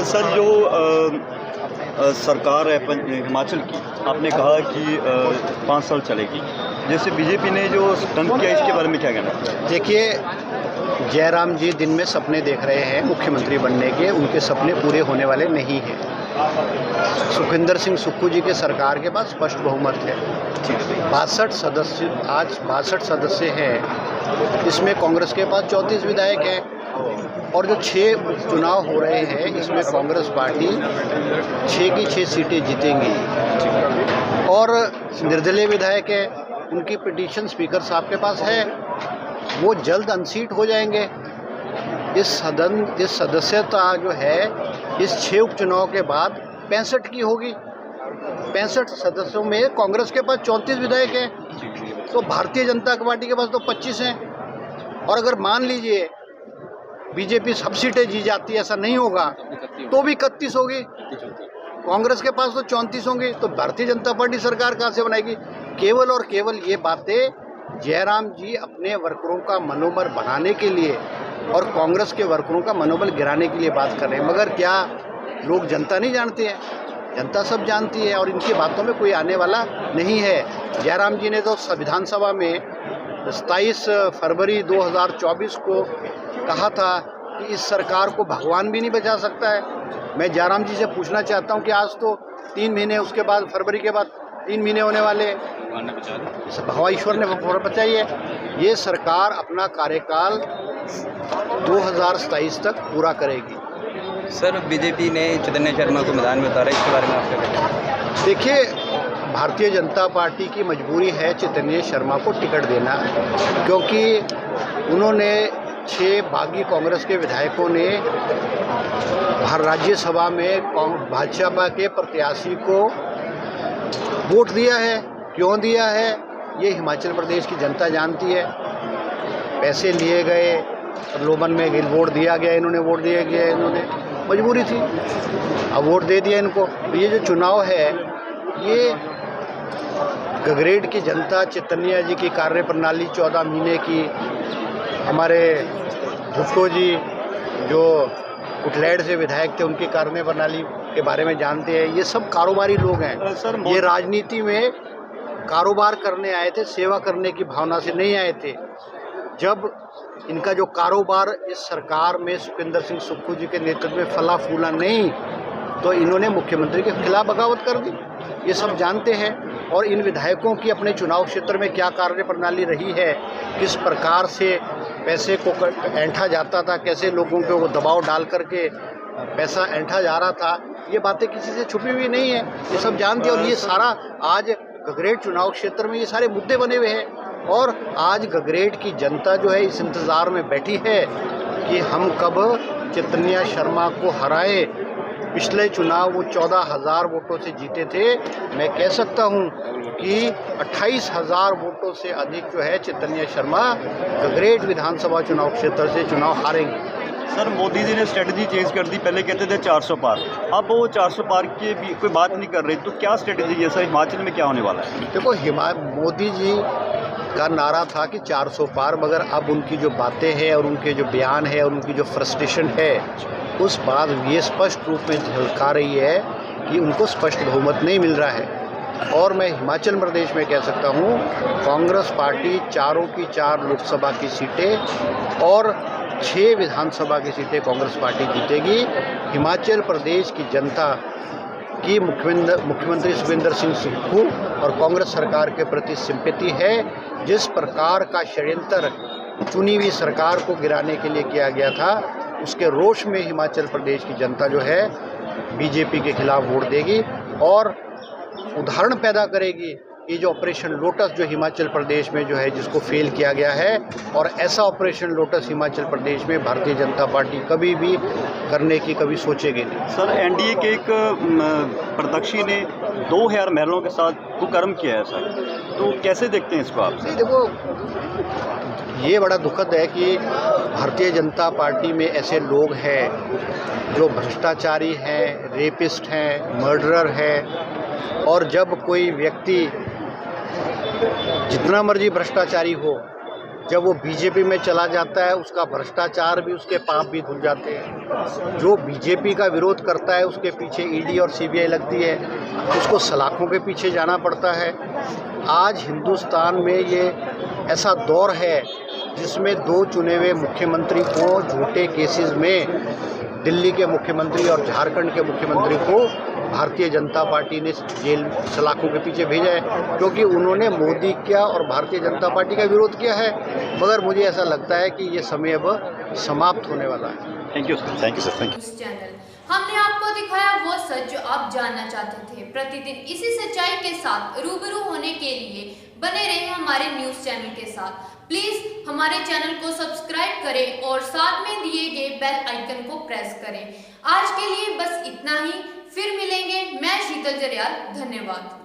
Sir जो सरकार है हिमाचल की, आपने कहा कि 5 साल चलेगी। जैसे बीजेपी ने जो स्टंट किया, इसके बारे में क्या कहना है? देखिए, जयराम जी दिन में सपने देख रहे हैं मुख्यमंत्री बनने के, उनके सपने पूरे होने वाले नहीं हैं। सुखविंदर सिंह सुक्खू जी के सरकार के पास स्पष्ट बहुमत है। 62 सदस्य, आज 62 सदस्य हैं। इसमें कांग्रेस के पास 34 विधायक हैं और जो 6 चुनाव हो रहे हैं इसमें कांग्रेस पार्टी 6 की 6 सीटें जीतेंगी और निर्दलीय विधायक है, उनकी पिटीशन स्पीकर साहब के पास है, वो जल्द अनसीट हो जाएंगे। इस सदस्यता जो है इस 6 उपचुनाव के बाद 65 की होगी। 65 सदस्यों में कांग्रेस के पास 34 विधायक हैं, तो भारतीय जनता पार्टी के पास तो 25 हैं। और अगर मान लीजिए बीजेपी सब सीटें जी जाती है, ऐसा नहीं होगा, तो भी 31 होगी। कांग्रेस के पास तो 34 होंगे, तो भारतीय जनता पार्टी सरकार कहाँ से बनाएगी? केवल और केवल ये बातें जयराम जी अपने वर्करों का मनोबल बढ़ाने के लिए और कांग्रेस के वर्करों का मनोबल गिराने के लिए बात कर रहे हैं। मगर क्या लोग जनता नहीं जानती है? जनता सब जानती है और इनकी बातों में कोई आने वाला नहीं है। जयराम जी ने तो संविधान सभा में 27 फरवरी 2024 को कहा था कि इस सरकार को भगवान भी नहीं बचा सकता है। मैं जयराम जी से पूछना चाहता हूं कि आज तो 3 महीने, उसके बाद फरवरी के बाद 3 महीने होने वाले, भगवान ईश्वर ने बचाई है। ये सरकार अपना कार्यकाल 2027 तक पूरा करेगी। सर, बीजेपी ने चैतन्य शर्मा को मैदान में उतारा, इसके बारे में आपका क्या कहना है? देखिए, भारतीय जनता पार्टी की मजबूरी है चैतन्य शर्मा को टिकट देना, क्योंकि उन्होंने 6 बागी कांग्रेस के विधायकों ने राज्यसभा में भाजपा के प्रत्याशी को वोट दिया है। क्यों दिया है ये हिमाचल प्रदेश की जनता जानती है। पैसे लिए गए, प्रलोभन में वोट दिया गया, इन्होंने वोट दिया गया, इन्होंने मजबूरी थी, अब वोट दे दिया इनको। ये जो चुनाव है ये गगरेट की जनता, चैतन्य जी की कार्यप्रणाली 14 महीने की, हमारे भुट्टो जी जो कुटलैड से विधायक थे उनकी कार्यप्रणाली के बारे में जानते हैं। ये सब कारोबारी लोग हैं सर। ये राजनीति में कारोबार करने आए थे, सेवा करने की भावना से नहीं आए थे। जब इनका जो कारोबार इस सरकार में सुखविंदर सिंह सुक्खू जी के नेतृत्व में फला फूला नहीं, तो इन्होंने मुख्यमंत्री के खिलाफ बगावत कर दी। ये सब जानते हैं। और इन विधायकों की अपने चुनाव क्षेत्र में क्या कार्यप्रणाली रही है, किस प्रकार से पैसे को ऐंठा जाता था, कैसे लोगों को दबाव डाल करके पैसा ऐंठा जा रहा था, ये बातें किसी से छुपी हुई नहीं है, ये सब जानते हैं। और ये सारा आज गगरेट चुनाव क्षेत्र में ये सारे मुद्दे बने हुए हैं और आज गगरेट की जनता जो है इस इंतज़ार में बैठी है कि हम कब चैतन्य शर्मा को हराएं। पिछले चुनाव वो 14,000 वोटों से जीते थे। मैं कह सकता हूं कि 28,000 वोटों से अधिक जो है चैतन्य शर्मा गगरेट विधानसभा चुनाव क्षेत्र से चुनाव हारेंगे। सर, मोदी जी ने स्ट्रेटजी चेंज कर दी, पहले कहते थे 400 पार, अब वो 400 पार की भी कोई बात नहीं कर रहे, तो क्या स्ट्रेटजी है सर? हिमाचल में क्या होने वाला है? देखो, मोदी जी का नारा था कि 400 पार, मगर अब उनकी जो बातें हैं और उनके जो बयान है और उनकी जो फ्रस्ट्रेशन है, उस बात ये स्पष्ट रूप में झलका रही है कि उनको स्पष्ट बहुमत नहीं मिल रहा है। और मैं हिमाचल प्रदेश में कह सकता हूँ कांग्रेस पार्टी 4 की 4 लोकसभा की सीटें और 6 विधानसभा की सीटें कांग्रेस पार्टी जीतेगी। हिमाचल प्रदेश की जनता की मुख्यमंत्री सुखविंदर सिंह सुक्खू और कांग्रेस सरकार के प्रति सिंपैथी है। जिस प्रकार का षड्यंत्र चुनी हुई सरकार को गिराने के लिए किया गया था, उसके रोष में हिमाचल प्रदेश की जनता जो है बीजेपी के खिलाफ वोट देगी और उदाहरण पैदा करेगी। ये जो ऑपरेशन लोटस जो हिमाचल प्रदेश में जो है जिसको फेल किया गया है, और ऐसा ऑपरेशन लोटस हिमाचल प्रदेश में भारतीय जनता पार्टी कभी भी करने की कभी सोचेगी नहीं। सर, एनडीए के एक प्रत्याशी ने 2000 महलों के साथ कुकर्म किया है सर, तो कैसे देखते हैं इसको आप? देखो, ये बड़ा दुखद है कि भारतीय जनता पार्टी में ऐसे लोग हैं जो भ्रष्टाचारी हैं, रेपिस्ट हैं, मर्डरर हैं। और जब कोई व्यक्ति जितना मर्जी भ्रष्टाचारी हो, जब वो बीजेपी में चला जाता है उसका भ्रष्टाचार भी, उसके पाप भी धुल जाते हैं। जो बीजेपी का विरोध करता है उसके पीछे ईडी और सीबीआई लगती है, उसको सलाखों के पीछे जाना पड़ता है। आज हिंदुस्तान में ये ऐसा दौर है जिसमें 2 चुने हुए मुख्यमंत्री को झूठे केसेस में, दिल्ली के मुख्यमंत्री और झारखंड के मुख्यमंत्री को भारतीय जनता पार्टी ने जेल सलाखों के पीछे भेजा है, क्योंकि उन्होंने मोदी क्या और भारतीय जनता पार्टी का विरोध किया है। मगर मुझे ऐसा लगता है कि ये समय अब समाप्त होने वाला है। Thank you sir, thank you sir, thank you. News channel हमने आपको दिखाया वो सच जो आप जानना चाहते थे। प्रतिदिन इसी सच्चाई के साथ रूबरू होने के लिए बने रहे हमारे न्यूज़ चैनल के साथ। प्लीज हमारे चैनल को सब्सक्राइब करें और साथ में दिए गए बेल आइकन को प्रेस करें। आज के लिए बस इतना ही, फिर मिलेंगे। मैं शीतल जरियाल, धन्यवाद।